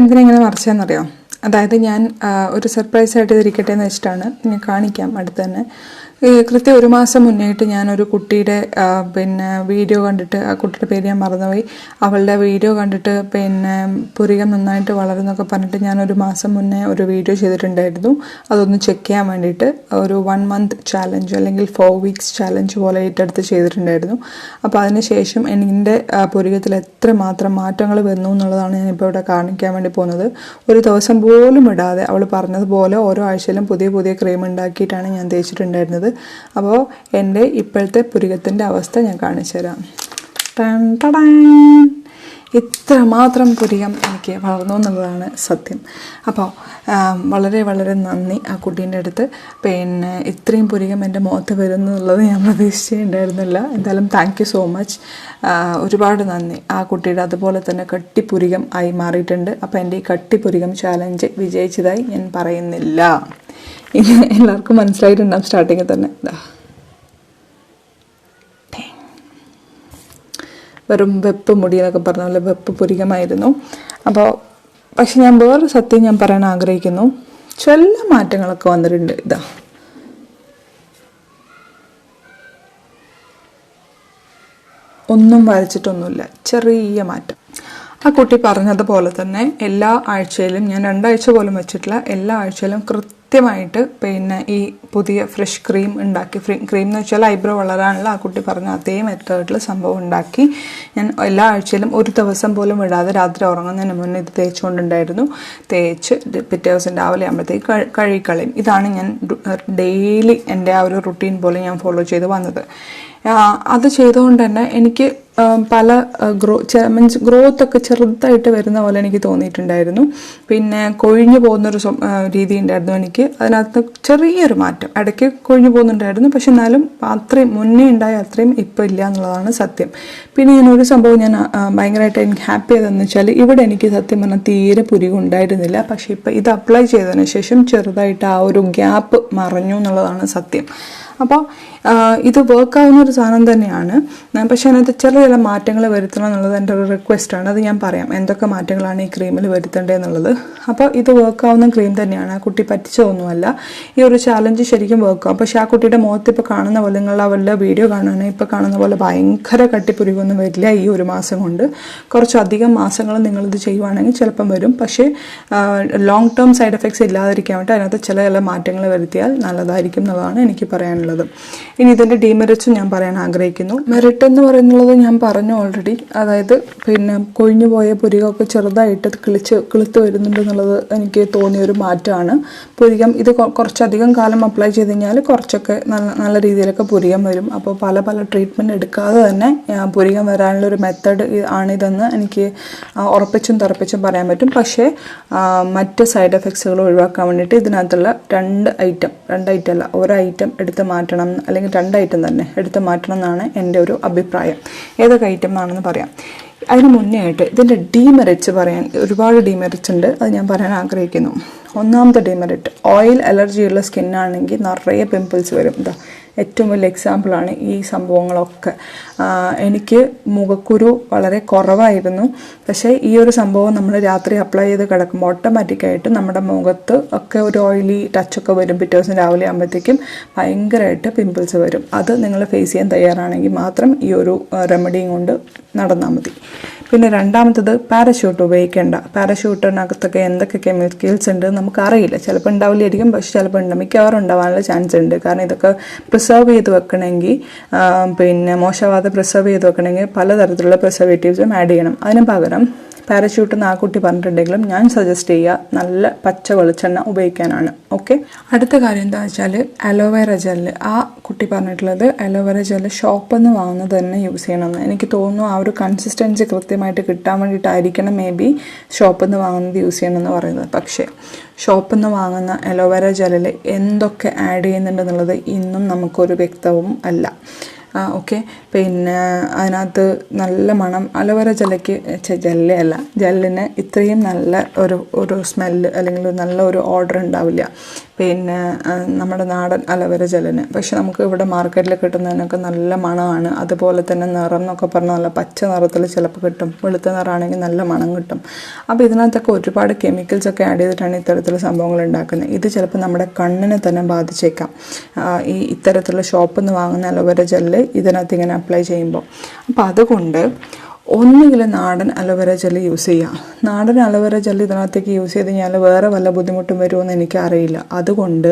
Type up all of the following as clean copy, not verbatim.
എന്തിനാ ഇങ്ങനെ മറിച്ചതെന്നറിയോ? അതായത് ഞാൻ ഒരു സർപ്രൈസായിട്ട് ഇതിരിക്കട്ടെ എന്ന് വെച്ചിട്ടാണ്. ഞാൻ കാണിക്കാം അടുത്ത് തന്നെ. കൃത്യം 1 മാസം മുന്നേയായിട്ട് ഞാനൊരു കുട്ടിയുടെ വീഡിയോ കണ്ടിട്ട്, ആ കുട്ടിയുടെ പേര് ഞാൻ മറന്നുപോയി, അവളുടെ വീഡിയോ കണ്ടിട്ട് പുരികം നന്നായിട്ട് വളരുന്നൊക്കെ പറഞ്ഞിട്ട് ഞാൻ 1 മാസം മുന്നേ ഒരു വീഡിയോ ചെയ്തിട്ടുണ്ടായിരുന്നു. അതൊന്ന് ചെക്ക് ചെയ്യാൻ വേണ്ടിയിട്ട് ഒരു 1 മന്ത് ചാലഞ്ച് അല്ലെങ്കിൽ 4 വീക്സ് ചാലഞ്ച് പോലെ ഏറ്റെടുത്ത് ചെയ്തിട്ടുണ്ടായിരുന്നു. അപ്പോൾ അതിനുശേഷം എൻ്റെ പുരികത്തിൽ എത്രമാത്രം മാറ്റങ്ങൾ വന്നു എന്നുള്ളതാണ് ഞാനിപ്പോൾ ഇവിടെ കാണിക്കാൻ വേണ്ടി പോകുന്നത്. ഒരു ദിവസം പോലും ഇടാതെ അവൾ പറഞ്ഞതുപോലെ ഓരോ ആഴ്ചയിലും പുതിയ പുതിയ ക്രീം ഉണ്ടാക്കിയിട്ടാണ് ഞാൻ തേച്ചിട്ടുണ്ടായിരുന്നത്. അപ്പോൾ എൻ്റെ ഇപ്പോഴത്തെ പുരികത്തിൻ്റെ അവസ്ഥ ഞാൻ കാണിച്ചു തരാം. ഇത്രമാത്രം പുരികം എനിക്ക് വളർന്നു എന്നുള്ളതാണ് സത്യം. അപ്പോൾ വളരെ വളരെ നന്ദി ആ കുട്ടീൻ്റെ അടുത്ത്. ഇത്രയും പുരികം എൻ്റെ മുഖത്ത് വരുന്നുള്ളത് ഞാൻ പ്രതീക്ഷിച്ചിട്ടുണ്ടായിരുന്നില്ല. എന്തായാലും താങ്ക് യു സോ മച്ച്, ഒരുപാട് നന്ദി. ആ കുട്ടിയുടെ അതുപോലെ തന്നെ കട്ടിപ്പുരികം ആയി മാറിയിട്ടുണ്ട്. അപ്പോൾ എൻ്റെ ഈ കട്ടിപ്പുരികം ചാലഞ്ച് വിജയിച്ചതായി ഞാൻ പറയുന്നില്ല. ഇത് എല്ലാവർക്കും മനസ്സിലായിട്ടുണ്ടാകും സ്റ്റാർട്ടിങ്ങിൽ തന്നെ. വെറും വെപ്പ് മുടി എന്നൊക്കെ പറഞ്ഞ പോലെ വെപ്പ് പുരികമായിരുന്നു. പക്ഷെ ഞാൻ വേറൊരു സത്യം ഞാൻ പറയാൻ ആഗ്രഹിക്കുന്നു. ചില മാറ്റങ്ങളൊക്കെ വന്നിട്ടുണ്ട്. ഒന്നും വരച്ചിട്ടൊന്നുമില്ല, ചെറിയ മാറ്റം. ആ കുട്ടി പറഞ്ഞതുപോലെ തന്നെ എല്ലാ ആഴ്ചയിലും, ഞാൻ 2 ആഴ്ച പോലും വെച്ചിട്ടില്ല, എല്ലാ ആഴ്ചയിലും കൃത്യമായിട്ട് ഈ പുതിയ ഫ്രഷ് ക്രീം ഉണ്ടാക്കി, ക്രീം എന്ന് വെച്ചാൽ ഐബ്രോ വളരാനുള്ള ആ കുട്ടി പറഞ്ഞ അതേ മെത്തേഡിൽ സംഭവം ഉണ്ടാക്കി ഞാൻ എല്ലാ ആഴ്ചയിലും ഒരു ദിവസം പോലും വിടാതെ രാത്രി ഉറങ്ങുന്നതിന് മുന്നേ ഇത് തേച്ചുകൊണ്ടുണ്ടായിരുന്നു. തേച്ച് പിറ്റേ ദിവസം രാവിലെ ആകുമ്പോഴത്തേക്ക് കഴുകിക്കളയും. ഇതാണ് ഞാൻ ഡെയിലി എൻ്റെ ആ ഒരു റുട്ടീൻ പോലെ ഞാൻ ഫോളോ ചെയ്ത് വന്നത്. അത് ചെയ്തുകൊണ്ട് തന്നെ എനിക്ക് പല ഗ്രോത്ത് ഒക്കെ ചെറുതായിട്ട് വരുന്ന പോലെ എനിക്ക് തോന്നിയിട്ടുണ്ടായിരുന്നു. കൊഴിഞ്ഞു പോകുന്നൊരു രീതി ഉണ്ടായിരുന്നു എനിക്ക്. അതിനകത്ത് ചെറിയൊരു മാറ്റം ഇടയ്ക്ക് കൊഴിഞ്ഞു പോകുന്നുണ്ടായിരുന്നു. പക്ഷെ എന്നാലും അത്രയും മുന്നേ ഉണ്ടായ അത്രയും ഇപ്പോൾ ഇല്ല എന്നുള്ളതാണ് സത്യം. ഞാൻ ഒരു സംഭവം ഞാൻ ഭയങ്കരമായിട്ട് എനിക്ക് ഹാപ്പി ആയതെന്ന് വെച്ചാൽ, ഇവിടെ എനിക്ക് സത്യം പറഞ്ഞാൽ തീരെ പുരികം ഉണ്ടായിരുന്നില്ല. പക്ഷെ ഇപ്പം ഇത് അപ്ലൈ ചെയ്തതിന് ശേഷം ചെറുതായിട്ട് ആ ഒരു ഗ്യാപ്പ് മറഞ്ഞു എന്നുള്ളതാണ് സത്യം. അപ്പോൾ ഇത് വർക്കാവുന്ന ഒരു സാധനം തന്നെയാണ്. പക്ഷെ അതിനകത്ത് ചില മാറ്റങ്ങൾ വരുത്തണം എന്നുള്ളത് എൻ്റെ ഒരു റിക്വസ്റ്റാണ്. അത് ഞാൻ പറയാം എന്തൊക്കെ മാറ്റങ്ങളാണ് ഈ ക്രീമിൽ വരുത്തേണ്ടതെന്നുള്ളത്. അപ്പോൾ ഇത് വർക്കാവുന്ന ക്രീം തന്നെയാണ്, ആ കുട്ടി പറ്റിച്ചതൊന്നുമല്ല. ഈ ഒരു ചാലഞ്ച് ശരിക്കും വർക്കാവും. പക്ഷേ ആ കുട്ടിയുടെ മുഖത്ത് ഇപ്പോൾ കാണുന്ന പോലെ, നിങ്ങൾ അവളുടെ വീഡിയോ കാണുകയാണെങ്കിൽ ഇപ്പോൾ കാണുന്ന പോലെ ഭയങ്കര കട്ടിപ്പുരികൊന്നും വരില്ല. ഈ 1 മാസം കൊണ്ട് കുറച്ചധികം മാസങ്ങൾ നിങ്ങളിത് ചെയ്യുവാണെങ്കിൽ ചിലപ്പം വരും. പക്ഷേ ലോങ് ടേം സൈഡ് എഫക്ട്സ് ഇല്ലാതിരിക്കാൻ വേണ്ടി അതിനകത്ത് ചില മാറ്റങ്ങൾ വരുത്തിയാൽ നല്ലതായിരിക്കും എന്നുള്ളതാണ് എനിക്ക് പറയാനുള്ളത്. ഇനി ഇതിൻ്റെ ഡീമെറിറ്റ്സും ഞാൻ പറയാൻ ആഗ്രഹിക്കുന്നു. മെറിറ്റ് എന്ന് പറയുന്നത് ഞാൻ പറഞ്ഞു ഓൾറെഡി. അതായത് കൊഴിഞ്ഞു പോയ പുരികമൊക്കെ ചെറുതായിട്ട് കിളുത്ത് വരുന്നുണ്ട് എന്നുള്ളത് എനിക്ക് തോന്നിയൊരു മാറ്റമാണ്. പുരികം ഇത് കുറച്ചധികം കാലം അപ്ലൈ ചെയ്ത് കഴിഞ്ഞാൽ കുറച്ചൊക്കെ നല്ല രീതിയിലൊക്കെ പുരികം വരും. അപ്പോൾ പല ട്രീറ്റ്മെൻറ്റ് എടുക്കാതെ തന്നെ പുരികം വരാനുള്ളൊരു മെത്തേഡ് ആണിതെന്ന് എനിക്ക് ഉറപ്പിച്ചും തറപ്പിച്ചും പറയാൻ പറ്റും. പക്ഷേ മറ്റ് സൈഡ് എഫക്ട്സുകൾ ഒഴിവാക്കാൻ വേണ്ടിയിട്ട് ഇതിനകത്തുള്ള 2 ഐറ്റം അല്ല, ഒരു ഐറ്റം എടുത്ത് മാറ്റണം, അല്ലെങ്കിൽ 2 ഐറ്റം തന്നെ എടുത്ത് മാറ്റണം എന്നാണ് എൻ്റെ ഒരു അഭിപ്രായം. ഏതൊക്കെ ഐറ്റം എന്നാണെന്ന് പറയാം. അതിന് മുന്നേ ആയിട്ട് ഇതിൻ്റെ ഡീമെറിറ്റ്സ് പറയാൻ ഒരുപാട് ഡീമെറിറ്റ്സ് ഉണ്ട്. അത് ഞാൻ പറയാൻ ആഗ്രഹിക്കുന്നു. ഒന്നാമത്തെ ഡീമെറിറ്റ്, ഓയിൽ അലർജിയുള്ള സ്കിന്നാണെങ്കിൽ നിറയെ പിമ്പിൾസ് വരും. ഏറ്റവും വലിയ എക്സാമ്പിളാണ് ഈ സംഭവങ്ങളൊക്കെ. എനിക്ക് മുഖക്കുരു വളരെ കുറവായിരുന്നു. പക്ഷേ ഈ ഒരു സംഭവം നമ്മൾ രാത്രി അപ്ലൈ ചെയ്ത് കിടക്കുമ്പോൾ ഓട്ടോമാറ്റിക്കായിട്ട് നമ്മുടെ മുഖത്ത് ഒക്കെ ഒരു ഓയിലി ടച്ചൊക്കെ വരും. പിറ്റേ ദിവസം രാവിലെ ആകുമ്പോഴത്തേക്കും ഭയങ്കരമായിട്ട് പിമ്പിൾസ് വരും. അത് നിങ്ങൾ ഫേസ് ചെയ്യാൻ തയ്യാറാണെങ്കിൽ മാത്രം ഈ ഒരു റെമഡിയും കൊണ്ട് നടന്നാൽ മതി. രണ്ടാമത്തത്, പാരഷൂട്ട് ഉപയോഗിക്കേണ്ട. പാരഷൂട്ടിനകത്തൊക്കെ എന്തൊക്കെ കെമിക്കൽസ് ഉണ്ട് നമുക്കറിയില്ല. ചിലപ്പോൾ ഉണ്ടാവില്ലായിരിക്കും, പക്ഷെ ചിലപ്പോൾ ഉണ്ട്, മിക്കവാറും ഉണ്ടാവാനുള്ള ചാൻസ് ഉണ്ട്. കാരണം ഇതൊക്കെ പ്രിസർവ് ചെയ്ത് വെക്കണമെങ്കിൽ, മോശമാവാതെ പ്രിസർവ് ചെയ്ത് വെക്കണമെങ്കിൽ പലതരത്തിലുള്ള പ്രിസർവേറ്റീവ്സും ആഡ് ചെയ്യണം. അതിന് പകരം പാരഷൂട്ട് എന്ന് ആ കുട്ടി പറഞ്ഞിട്ടുണ്ടെങ്കിലും ഞാൻ സജസ്റ്റ് ചെയ്യുക നല്ല പച്ച വെളിച്ചെണ്ണ ഉപയോഗിക്കാനാണ്. ഓക്കെ. അടുത്ത കാര്യം എന്താണെന്ന് വെച്ചാൽ അലോവേറ ജെല്ല്. ആ കുട്ടി പറഞ്ഞിട്ടുള്ളത് അലോവേറ ജെല്ല് ഷോപ്പിൽ നിന്ന് വാങ്ങുന്നത് തന്നെ യൂസ് ചെയ്യണമെന്ന്. എനിക്ക് തോന്നുന്നു ആ ഒരു കൺസിസ്റ്റൻസി കൃത്യമായിട്ട് കിട്ടാൻ വേണ്ടിയിട്ടായിരിക്കണം മേ ബി ഷോപ്പിൽ നിന്ന് വാങ്ങുന്നത് യൂസ് ചെയ്യണമെന്ന് പറയുന്നത്. പക്ഷേ ഷോപ്പിൽ നിന്ന് വാങ്ങുന്ന അലോവേറ ജെല്ലിൽ എന്തൊക്കെ ആഡ് ചെയ്യുന്നുണ്ടെന്നുള്ളത് ഇന്നും നമുക്കൊരു വ്യക്തവും അല്ല. ഓക്കെ. അതിനകത്ത് നല്ല മണം. അലോവേറ ജെല്ലിന് ഇത്രയും നല്ല ഒരു സ്മെല്ല് അല്ലെങ്കിൽ നല്ല ഒരു ഓർഡർ ഉണ്ടാവില്ല. പിന്നെ നമ്മുടെ നാടൻ അലോവേര ജെല്ലിന്. പക്ഷെ നമുക്ക് ഇവിടെ മാർക്കറ്റിൽ കിട്ടുന്നതിനൊക്കെ നല്ല മണമാണ്. അതുപോലെ തന്നെ നിറം എന്നൊക്കെ പറഞ്ഞാൽ നല്ല പച്ച നിറത്തിൽ ചിലപ്പോൾ കിട്ടും, വെളുത്ത നിറമാണെങ്കിൽ നല്ല മണം കിട്ടും. അപ്പോൾ ഇതിനകത്തൊക്കെ ഒരുപാട് കെമിക്കൽസൊക്കെ ആഡ് ചെയ്തിട്ടാണ് ഇത്തരത്തിലുള്ള സംഭവങ്ങൾ ഉണ്ടാക്കുന്നത്. ഇത് ചിലപ്പോൾ നമ്മുടെ കണ്ണിനെ തന്നെ ബാധിച്ചേക്കാം, ഈ ഇത്തരത്തിലുള്ള ഷോപ്പിൽ നിന്ന് വാങ്ങുന്ന അലോവേര ജെല്ല് ഇതിനകത്ത് ഇങ്ങനെ അപ്ലൈ ചെയ്യുമ്പോൾ. അപ്പോൾ അതുകൊണ്ട് ഒന്നുകിൽ നാടൻ അലോവേര ജെല്ല് യൂസ് ചെയ്യുക. നാടൻ അലോവേര ജെല്ല് ഇതിനകത്തേക്ക് യൂസ് ചെയ്ത് കഴിഞ്ഞാൽ വേറെ വല്ല ബുദ്ധിമുട്ടും വരുമെന്ന് എനിക്കറിയില്ല. അതുകൊണ്ട്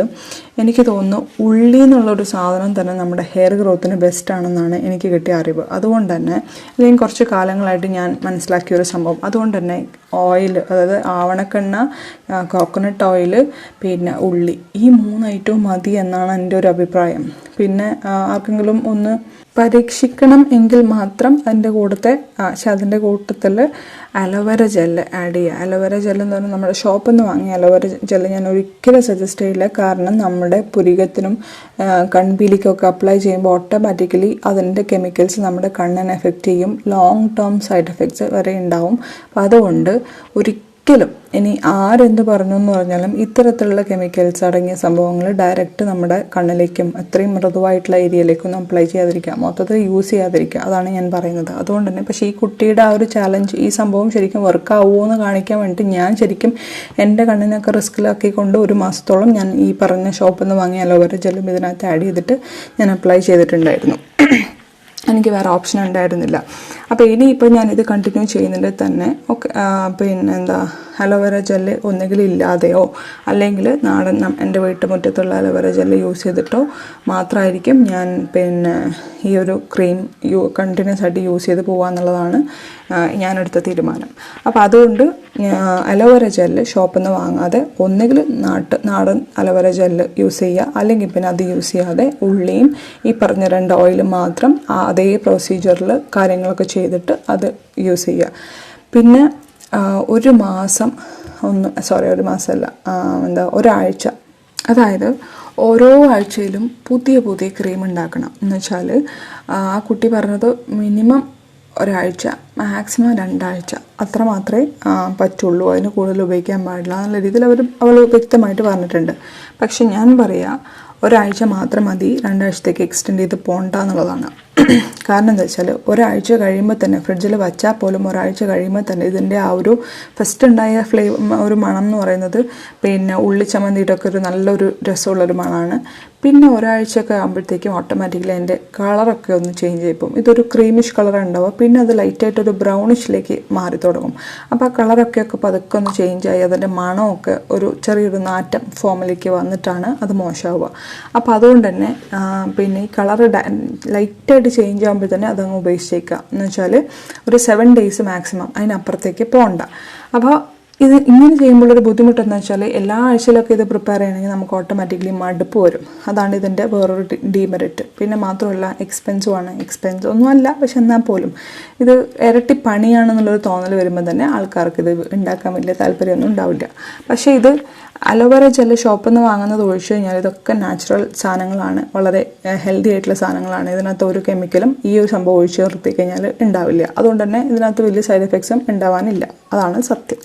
എനിക്ക് തോന്നുന്നു ഉള്ളി എന്നുള്ളൊരു സാധനം തന്നെ നമ്മുടെ ഹെയർ ഗ്രോത്തിന് ബെസ്റ്റാണെന്നാണ് എനിക്ക് കിട്ടിയ അറിവ്. അതുകൊണ്ട് തന്നെ അല്ലെങ്കിൽ കുറച്ച് കാലങ്ങളായിട്ട് ഞാൻ മനസ്സിലാക്കിയൊരു സംഭവം. അതുകൊണ്ട് തന്നെ ഓയിൽ, അതായത് ആവണക്കെണ്ണ, കോക്കനട്ട് ഓയിൽ, പിന്നെ ഉള്ളി, ഈ 3 ഐറ്റവും മതി എന്നാണ് എൻ്റെ ഒരു അഭിപ്രായം. പിന്നെ ആർക്കെങ്കിലും ഒന്ന് പരീക്ഷിക്കണം എങ്കിൽ മാത്രം അതിൻ്റെ കൂട്ടത്തിൽ അലോവേര ജെല്ല് ആഡ് ചെയ്യുക. അലോവേര ജെല്ല് എന്ന് പറഞ്ഞാൽ നമ്മുടെ ഷോപ്പിൽ നിന്ന് വാങ്ങിയ അലോവേര ജെല്ല് ഞാൻ ഒരിക്കലും സജസ്റ്റ് ചെയ്യില്ല. കാരണം നമ്മുടെ പുരികത്തിനും കൺപീലിക്കൊക്കെ അപ്ലൈ ചെയ്യുമ്പോൾ ഓട്ടോമാറ്റിക്കലി അതിൻ്റെ കെമിക്കൽസ് നമ്മുടെ കണ്ണിനെ എഫക്റ്റ് ചെയ്യും. ലോങ് ടേം സൈഡ് എഫക്ട്സ് വരെ ഉണ്ടാവും. അപ്പം അതുകൊണ്ട് ഒരിക്കലും ഇനി ആരെന്ത് പറഞ്ഞു എന്ന് പറഞ്ഞാലും ഇത്തരത്തിലുള്ള കെമിക്കൽസ് അടങ്ങിയ സംഭവങ്ങൾ ഡയറക്റ്റ് നമ്മുടെ കണ്ണിലേക്കും അത്രയും മൃദുവായിട്ടുള്ള ഏരിയയിലേക്കൊന്നും അപ്ലൈ ചെയ്യാതിരിക്കുക, മൊത്തത്തിൽ യൂസ് ചെയ്യാതിരിക്കുക. അതാണ് ഞാൻ പറയുന്നത്. അതുകൊണ്ട് തന്നെ പക്ഷേ ഈ കുട്ടിയുടെ ആ ഒരു ചാലഞ്ച്, ഈ സംഭവം ശരിക്കും വർക്കാവുമോ എന്ന് കാണിക്കാൻ വേണ്ടിയിട്ട് ഞാൻ ശരിക്കും എൻ്റെ കണ്ണിനൊക്കെ റിസ്കിലാക്കിക്കൊണ്ട് 1 മാസത്തോളം ഞാൻ ഈ പറഞ്ഞ ഷോപ്പിൽ നിന്ന് വാങ്ങിയ അലോവേര ജെല്ലും ഇതിനകത്ത് ആഡ് ചെയ്തിട്ട് ഞാൻ അപ്ലൈ ചെയ്തിട്ടുണ്ടായിരുന്നു. എനിക്ക് വേറെ ഓപ്ഷൻ ഉണ്ടായിരുന്നില്ല. അപ്പോൾ ഇനിയിപ്പോൾ ഞാനിത് കണ്ടിന്യൂ ചെയ്യുന്നതിൽ തന്നെ പിന്നെ അലോവേര ജെല്ല് ഒന്നുകിൽ ഇല്ലാതെയോ അല്ലെങ്കിൽ നാടൻ എൻ്റെ വീട്ടുമുറ്റത്തുള്ള അലോവേര ജെല്ല് യൂസ് ചെയ്തിട്ടോ മാത്രമായിരിക്കും ഞാൻ പിന്നെ ഈ ഒരു ക്രീം കണ്ടിന്യൂസ് ആയിട്ട് യൂസ് ചെയ്ത് പോകാമെന്നുള്ളതാണ് ഞാനെടുത്ത തീരുമാനം. അപ്പോൾ അതുകൊണ്ട് അലോവേര ജെല്ല് ഷോപ്പിൽ നിന്ന് വാങ്ങാതെ ഒന്നുകിൽ നാടൻ അലോവേര ജെല്ല് യൂസ് ചെയ്യുക, അല്ലെങ്കിൽ പിന്നെ അത് യൂസ് ചെയ്യാതെ ഉള്ളിയും ഈ പറഞ്ഞ 2 ഓയിലും മാത്രം അതേ പ്രൊസീജിയറിൽ കാര്യങ്ങളൊക്കെ ചെയ്തിട്ട് അത് യൂസ് ചെയ്യുക. പിന്നെ ഒരാഴ്ച, അതായത് ഓരോ ആഴ്ചയിലും പുതിയ ക്രീം ഉണ്ടാക്കണം. എന്ന് വെച്ചാൽ ആ കുട്ടി പറഞ്ഞത് മിനിമം ഒരാഴ്ച, മാക്സിമം 2 ആഴ്ച, അത്ര മാത്രമേ പറ്റുള്ളൂ, അതിന് കൂടുതൽ ഉപയോഗിക്കാൻ പാടില്ല എന്നുള്ള രീതിയിൽ അവൾ വ്യക്തമായിട്ട് പറഞ്ഞിട്ടുണ്ട്. പക്ഷെ ഞാൻ പറയാം, ഒരാഴ്ച മാത്രം മതി, 2 ആഴ്ചത്തേക്ക് എക്സ്റ്റെൻഡ് ചെയ്ത് പോകണ്ട എന്നുള്ളതാണ്. കാരണം എന്താ വെച്ചാൽ ഒരാഴ്ച കഴിയുമ്പോൾ തന്നെ ഫ്രിഡ്ജിൽ വച്ചാൽ പോലും ഒരാഴ്ച കഴിയുമ്പോൾ തന്നെ ഇതിൻ്റെ ആ ഒരു ഫസ്റ്റ് ഉണ്ടായ ഒരു മണം എന്ന് പറയുന്നത് പിന്നെ ഉള്ളിച്ചമ്മന്തിയിട്ടൊക്കെ ഒരു നല്ലൊരു രസമുള്ളൊരു മണമാണ്. പിന്നെ ഒരാഴ്ചയൊക്കെ ആകുമ്പോഴത്തേക്കും ഓട്ടോമാറ്റിക്കലി അതിൻ്റെ കളറൊക്കെ ഒന്ന് ചേഞ്ച് ചെയ്യും. ഇതൊരു ക്രീമിഷ് കളർ ഉണ്ടാവുക, പിന്നെ അത് ലൈറ്റായിട്ടൊരു ബ്രൗണിഷിലേക്ക് മാറി തുടങ്ങും. അപ്പോൾ ആ കളറൊക്കെ പതുക്കെ ഒന്ന് ചേഞ്ചായി അതിൻ്റെ മണമൊക്കെ ഒരു ചെറിയൊരു നാറ്റം ഫോമിലേക്ക് വന്നിട്ടാണ് അത് മോശമാവുക. അപ്പോൾ അതുകൊണ്ട് തന്നെ പിന്നെ ഈ കളർ ലൈറ്റായിട്ട് ചേഞ്ച് ആകുമ്പോൾ തന്നെ അതങ്ങ് ഉപേക്ഷിച്ചേക്കുക. എന്ന് വെച്ചാൽ ഒരു 7 ഡേയ്സ് മാക്സിമം, അതിനപ്പുറത്തേക്ക് പോകണ്ട. അപ്പോൾ ഇത് ഇങ്ങനെ ചെയ്യുമ്പോഴൊരു ബുദ്ധിമുട്ടെന്ന് വെച്ചാൽ എല്ലാ ആഴ്ചയിലൊക്കെ ഇത് പ്രിപ്പയർ ചെയ്യണമെങ്കിൽ നമുക്ക് ഓട്ടോമാറ്റിക്കലി മടുപ്പ് വരും. അതാണ് ഇതിൻ്റെ വേറൊരു ഡീമെറിറ്റ്. പിന്നെ മാത്രമല്ല എക്സ്പെൻസുമാണ്. എക്സ്പെൻസ് ഒന്നുമല്ല, പക്ഷെ എന്നാൽ പോലും ഇത് ഇരട്ടി പണിയാണെന്നുള്ളൊരു തോന്നൽ വരുമ്പോൾ തന്നെ ആൾക്കാർക്ക് ഇത് ഉണ്ടാക്കാൻ വലിയ താല്പര്യമൊന്നും ഉണ്ടാവില്ല. പക്ഷേ ഇത് അലോവേര ജെല്ല് ഷോപ്പിൽ നിന്ന് വാങ്ങുന്നത് ഒഴിച്ചു കഴിഞ്ഞാൽ ഇതൊക്കെ നാച്ചുറൽ സാധനങ്ങളാണ്, വളരെ ഹെൽത്തി ആയിട്ടുള്ള സാധനങ്ങളാണ്. ഇതിനകത്ത് ഒരു കെമിക്കലും ഈ ഒരു സംഭവം ഒഴിച്ചു നിർത്തി കഴിഞ്ഞാൽ ഉണ്ടാവില്ല. അതുകൊണ്ട് തന്നെ ഇതിനകത്ത് വലിയ സൈഡ് എഫക്ട്സും ഉണ്ടാവാനില്ല. അതാണ് സത്യം.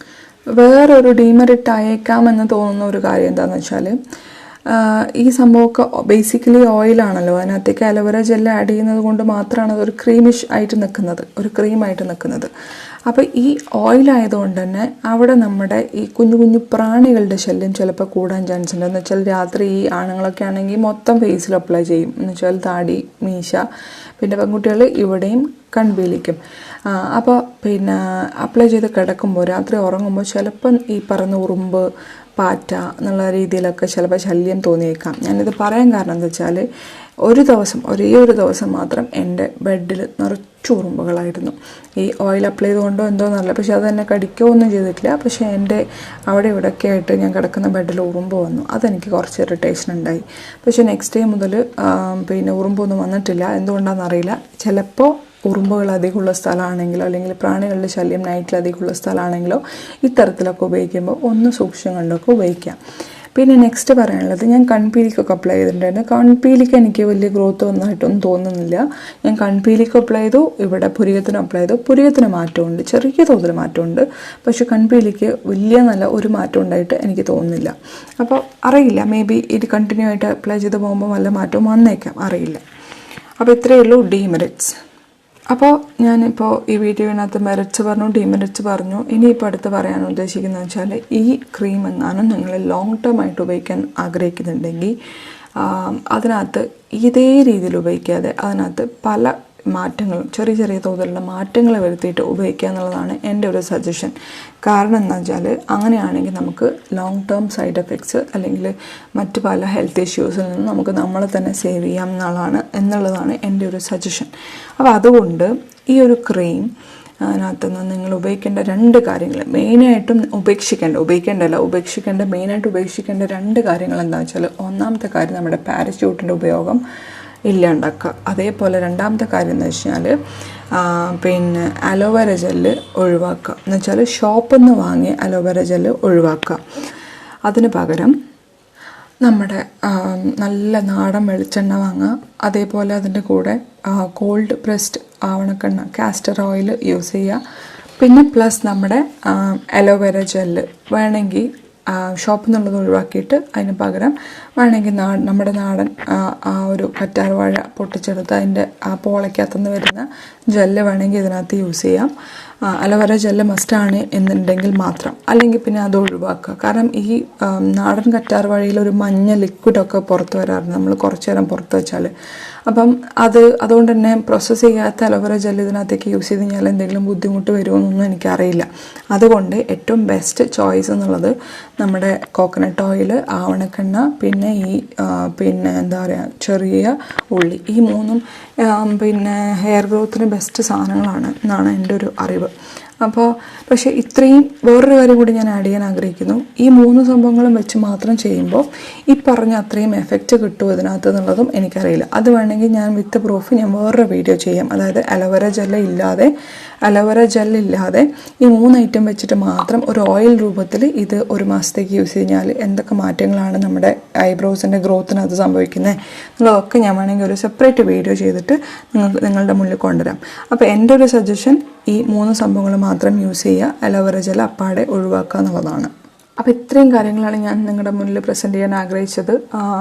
വേറൊരു ഡീമെറിറ്റ് ആയേക്കാമെന്ന് തോന്നുന്ന ഒരു കാര്യം എന്താണെന്ന് വെച്ചാൽ, ഈ സംഭവമൊക്കെ ബേസിക്കലി ഓയിലാണല്ലോ, അതിനകത്തേക്ക് അലോവേര ജെല്ല് ആഡ് ചെയ്യുന്നത് കൊണ്ട് മാത്രമാണ് അതൊരു ക്രീമിഷ് ആയിട്ട് നിൽക്കുന്നത്, ഒരു ക്രീമായിട്ട് നിൽക്കുന്നത്. അപ്പോൾ ഈ ഓയിലായതുകൊണ്ട് തന്നെ അവിടെ നമ്മുടെ ഈ കുഞ്ഞു കുഞ്ഞു പ്രാണികളുടെ ശല്യം ചിലപ്പോൾ കൂടാൻ ചാൻസ് ഉണ്ട്. എന്ന് വെച്ചാൽ രാത്രി ഈ ആണുങ്ങളൊക്കെ ആണെങ്കിൽ മൊത്തം ഫേസിൽ അപ്ലൈ ചെയ്യും. എന്ന് വെച്ചാൽ താടി, മീശ, പിന്നെ പെൺകുട്ടികൾ ഇവിടെയും കൺപീലിക്കും. അപ്പോൾ പിന്നെ അപ്ലൈ ചെയ്ത് കിടക്കുമ്പോൾ രാത്രി ഉറങ്ങുമ്പോൾ ചിലപ്പം ഈ പറഞ്ഞ ഉറുമ്പ്, പാറ്റ എന്നുള്ള രീതിയിലൊക്കെ ചിലപ്പോൾ ശല്യം തോന്നിയേക്കാം. ഞാനിത് പറയാൻ കാരണം എന്താ വെച്ചാൽ ഒരേ ഒരു ദിവസം മാത്രം എൻ്റെ ബെഡിൽ നിറച്ചു ഉറുമ്പുകളായിരുന്നു. ഈ ഓയിൽ അപ്ലൈ ചെയ്തുകൊണ്ടോ എന്തോന്നറിയില്ല, പക്ഷെ അത് എന്നെ കടിക്കുകയോ ഒന്നും ചെയ്തിട്ടില്ല. പക്ഷേ എൻ്റെ അവിടെ ഇവിടെയൊക്കെ ആയിട്ട് ഞാൻ കിടക്കുന്ന ബെഡിൽ ഉറുമ്പ് വന്നു. അതെനിക്ക് കുറച്ച് ഇറിറ്റേഷൻ ഉണ്ടായി. പക്ഷേ നെക്സ്റ്റ് ഡേ മുതൽ പിന്നെ ഉറുമ്പൊന്നും വന്നിട്ടില്ല. എന്തുകൊണ്ടാണെന്നറിയില്ല. ചിലപ്പോൾ ഉറുമ്പുകൾ അധികമുള്ള സ്ഥലമാണെങ്കിലോ അല്ലെങ്കിൽ പ്രാണികളുടെ ശല്യം നൈറ്റിൽ അധികമുള്ള സ്ഥലമാണെങ്കിലോ ഇത്തരത്തിലൊക്കെ ഉപയോഗിക്കുമ്പോൾ ഒന്ന് സൂക്ഷിച്ചും കണ്ടൊക്കെ ഉപയോഗിക്കാം. പിന്നെ നെക്സ്റ്റ് പറയാനുള്ളത്, ഞാൻ കൺപീലിക്കൊക്കെ അപ്ലൈ ചെയ്തിട്ടുണ്ടായിരുന്നു. കൺപീലിക്ക് എനിക്ക് വലിയ ഗ്രോത്ത് ഒന്നായിട്ടൊന്നും തോന്നുന്നില്ല. ഞാൻ കൺപീലിക്ക് അപ്ലൈ ചെയ്തു, ഇവിടെ പുരികത്തിന് അപ്ലൈ ചെയ്തു. പുരികത്തിന് മാറ്റമുണ്ട്, ചെറിയ തോതിൽ മാറ്റമുണ്ട്. പക്ഷെ കൺപീലിക്ക് വലിയ നല്ല ഒരു മാറ്റം ഉണ്ടായിട്ട് എനിക്ക് തോന്നുന്നില്ല. അപ്പോൾ അറിയില്ല, മേ ബി ഇത് കണ്ടിന്യൂ ആയിട്ട് അപ്ലൈ ചെയ്ത് പോകുമ്പോൾ വല്ല മാറ്റവും വന്നേക്കാം, അറിയില്ല. അപ്പോൾ ഇത്രയേ ഉള്ളൂ ഡീമെറിറ്റ്സ്. അപ്പോൾ ഞാനിപ്പോൾ ഈ വീഡിയോയിനകത്ത് മെറിറ്റ്സ് പറഞ്ഞു, ഡിമെറിറ്റ്സ് പറഞ്ഞു. ഇനിയിപ്പോൾ അടുത്ത് പറയാൻ ഉദ്ദേശിക്കുന്നത് വെച്ചാൽ, ഈ ക്രീം എങ്ങാനും നിങ്ങൾ ലോങ് ടേം ആയിട്ട് ഉപയോഗിക്കാൻ ആഗ്രഹിക്കുന്നുണ്ടെങ്കിൽ അതിനകത്ത് ഇതേ രീതിയിൽ ഉപയോഗിക്കാതെ അതിനകത്ത് പല മാറ്റങ്ങളും, ചെറിയ ചെറിയ തോതിലുള്ള മാറ്റങ്ങൾ വരുത്തിയിട്ട് ഉപയോഗിക്കുക എന്നുള്ളതാണ് എൻ്റെ ഒരു സജഷൻ. കാരണം എന്താ വെച്ചാൽ, അങ്ങനെയാണെങ്കിൽ നമുക്ക് ലോങ് ടേം സൈഡ് എഫക്ട്സ് അല്ലെങ്കിൽ മറ്റ് പല ഹെൽത്ത് ഇഷ്യൂസിൽ നിന്ന് നമുക്ക് നമ്മളെ തന്നെ സേവ് ചെയ്യാം എന്നുള്ളതാണ് എൻ്റെ ഒരു സജഷൻ. അപ്പോൾ അതുകൊണ്ട് ഈ ഒരു ക്രീം അതിനകത്തുനിന്ന് നിങ്ങൾ ഉപയോഗിക്കേണ്ട 2 കാര്യങ്ങൾ, മെയിനായിട്ടും ഉപേക്ഷിക്കേണ്ട മെയിനായിട്ട് ഉപേക്ഷിക്കേണ്ട 2 കാര്യങ്ങൾ എന്താണെന്ന് വെച്ചാൽ, ഒന്നാമത്തെ കാര്യം നമ്മുടെ പാരച്യൂട്ടിൻ്റെ ഉപയോഗം ഇല്ലാണ്ടാക്കുക. അതേപോലെ രണ്ടാമത്തെ കാര്യം എന്ന് വെച്ചാൽ പിന്നെ അലോവേര ജെല്ല് ഒഴിവാക്കുക. എന്ന് വെച്ചാൽ ഷോപ്പിൽ നിന്ന് വാങ്ങിയ അലോവേര ജെല്ല് ഒഴിവാക്കുക. അതിന് പകരം നമ്മുടെ നല്ല നാടൻ വെളിച്ചെണ്ണ വാങ്ങുക. അതേപോലെ അതിൻ്റെ കൂടെ കോൾഡ് പ്രസ്ഡ് ആവണക്കെണ്ണ, കാസ്റ്റർ ഓയിൽ യൂസ് ചെയ്യുക. പിന്നെ പ്ലസ് നമ്മുടെ അലോവേര ജെല്ല് വേണമെങ്കിൽ ഷോപ്പിൽ നിന്നുള്ളത് ഒഴിവാക്കിയിട്ട് അതിന് പകരം വേണമെങ്കിൽ നമ്മുടെ നാടൻ ആ ഒരു കറ്റാർവാഴ പൊട്ടിച്ചെടുത്ത് അതിൻ്റെ ആ പോളയ്ക്കകത്തുനിന്ന് വരുന്ന ജെല്ല് വേണമെങ്കിൽ ഇതിനകത്ത് യൂസ് ചെയ്യാം. അലോവേര ജെല്ല് മസ്റ്റാണ് എന്നുണ്ടെങ്കിൽ മാത്രം, അല്ലെങ്കിൽ പിന്നെ അത് ഒഴിവാക്കുക. കാരണം ഈ നാടൻ കറ്റാർവാഴയിൽ ഒരു മഞ്ഞ ലിക്വിഡൊക്കെ പുറത്ത് വരാറുണ്ട് നമ്മൾ കുറച്ച് നേരം പുറത്ത് വെച്ചാൽ. അപ്പം അതുകൊണ്ട് തന്നെ പ്രോസസ്സ് ചെയ്യാത്ത അലോവേര ജെല്ല് ഇതിനകത്തേക്ക് യൂസ് ചെയ്ത് കഴിഞ്ഞാൽ എന്തെങ്കിലും ബുദ്ധിമുട്ട് വരുമെന്നൊന്നും എനിക്കറിയില്ല. അതുകൊണ്ട് ഏറ്റവും ബെസ്റ്റ് ചോയ്സ് എന്നുള്ളത് നമ്മുടെ കോക്കനട്ട് ഓയിൽ, ആവണക്കെണ്ണ, പിന്നെ പിന്നെ എന്താ പറയുക ചെറിയ ഉള്ളി, ഈ 3ഉം പിന്നെ ഹെയർ ഗ്രോത്തിന് ബെസ്റ്റ് സാധനങ്ങളാണ് എന്നാണ് എൻ്റെ ഒരു അറിവ്. അപ്പോൾ പക്ഷേ ഇത്രയും വേറൊരു കാര്യം കൂടി ഞാൻ ആഡ് ചെയ്യാൻ ആഗ്രഹിക്കുന്നു. ഈ 3 സംഭവങ്ങളും വെച്ച് മാത്രം ചെയ്യുമ്പോൾ ഈ പറഞ്ഞ അത്രയും എഫക്റ്റ് കിട്ടുമോ ഇതിനകത്ത് എന്നുള്ളതും എനിക്കറിയില്ല. അത് വേണമെങ്കിൽ ഞാൻ വിത്ത് പ്രൂഫ് ഞാൻ വേറൊരു വീഡിയോ ചെയ്യാം. അതായത് അലോവേര ജെൽ ഇല്ലാതെ ഈ 3 ഐറ്റം വെച്ചിട്ട് മാത്രം ഒരു ഓയിൽ രൂപത്തിൽ ഇത് 1 മാസത്തേക്ക് യൂസ് കഴിഞ്ഞാൽ എന്തൊക്കെ മാറ്റങ്ങളാണ് നമ്മുടെ ഐബ്രോസിൻ്റെ ഗ്രോത്തിനകത്ത് സംഭവിക്കുന്നത് എന്നുള്ളതൊക്കെ ഞാൻ വേണമെങ്കിൽ ഒരു സെപ്പറേറ്റ് വീഡിയോ ചെയ്തിട്ട് നിങ്ങളുടെ മുന്നിൽ കൊണ്ടുവരാം. അപ്പോൾ എൻ്റെ ഒരു സജഷൻ ഈ 3 സംഭവങ്ങൾ മാത്രം യൂസ് ചെയ്യുക, അലോവേര ജെൽ അപ്പാടെ ഒഴിവാക്കുക എന്നുള്ളതാണ്. അപ്പോൾ ഇത്രയും കാര്യങ്ങളാണ് ഞാൻ നിങ്ങളുടെ മുന്നിൽ പ്രസൻറ്റ് ചെയ്യാൻ ആഗ്രഹിച്ചത്.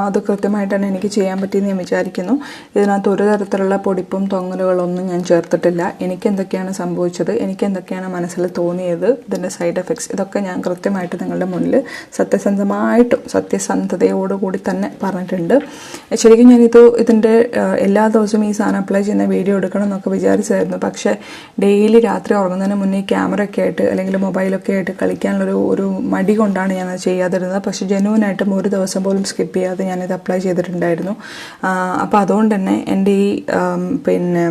അത് കൃത്യമായിട്ട് തന്നെ എനിക്ക് ചെയ്യാൻ പറ്റിയെന്ന് ഞാൻ വിചാരിക്കുന്നു. ഇതിനകത്ത് ഒരു തരത്തിലുള്ള പൊടിപ്പും തൊങ്ങലുകളൊന്നും ഞാൻ ചേർത്തിട്ടില്ല. എനിക്ക് എന്തൊക്കെയാണ് സംഭവിച്ചത്, എനിക്ക് എന്തൊക്കെയാണ് മനസ്സിൽ തോന്നിയത്, ഇതിൻ്റെ സൈഡ് എഫക്ട്സ്, ഇതൊക്കെ ഞാൻ കൃത്യമായിട്ട് നിങ്ങളുടെ മുന്നിൽ സത്യസന്ധതയോടുകൂടി തന്നെ പറഞ്ഞിട്ടുണ്ട്. ശരിക്കും ഇതിൻ്റെ എല്ലാ ദിവസവും ഈ സാധനം അപ്ലൈ ചെയ്യുന്ന വീഡിയോ എടുക്കണം എന്നൊക്കെ വിചാരിച്ചായിരുന്നു. പക്ഷേ ഡെയിലി രാത്രി ഉറങ്ങുന്നതിന് മുന്നേ ക്യാമറയൊക്കെ ആയിട്ട് അല്ലെങ്കിൽ മൊബൈലൊക്കെ ആയിട്ട് കളിക്കാനുള്ളൊരു മടി കൊണ്ടാണ് ഞാനത് ചെയ്യാതിരുന്നത്. പക്ഷെ ജെന്യുവനായിട്ടും ഒരു ദിവസം പോലും സ്കിപ്പ് ചെയ്യാതെ ഞാനിത് അപ്ലൈ ചെയ്തിട്ടുണ്ടായിരുന്നു. അപ്പോൾ അതുകൊണ്ട് തന്നെ എൻ്റെ ഈ പിന്നെ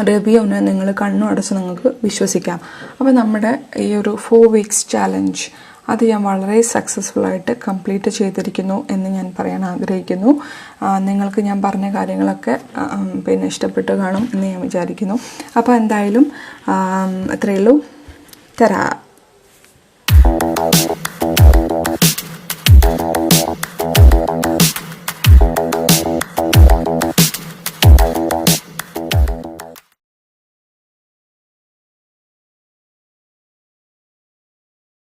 റിവ്യൂവിന് നിങ്ങൾ കണ്ണും അടച്ച് നിങ്ങൾക്ക് വിശ്വസിക്കാം. അപ്പോൾ നമ്മുടെ ഈ ഒരു 4 weeks ചാലഞ്ച് അത് ഞാൻ വളരെ സക്സസ്ഫുള്ളായിട്ട് കംപ്ലീറ്റ് ചെയ്തിരിക്കുന്നു എന്ന് ഞാൻ പറയാൻ ആഗ്രഹിക്കുന്നു. നിങ്ങൾക്ക് ഞാൻ പറഞ്ഞ കാര്യങ്ങളൊക്കെ പിന്നെ ഇഷ്ടപ്പെട്ട് കാണും എന്ന് ഞാൻ വിചാരിക്കുന്നു. അപ്പോൾ എന്തായാലും അത്രയേ ഉള്ളൂ. തരാ.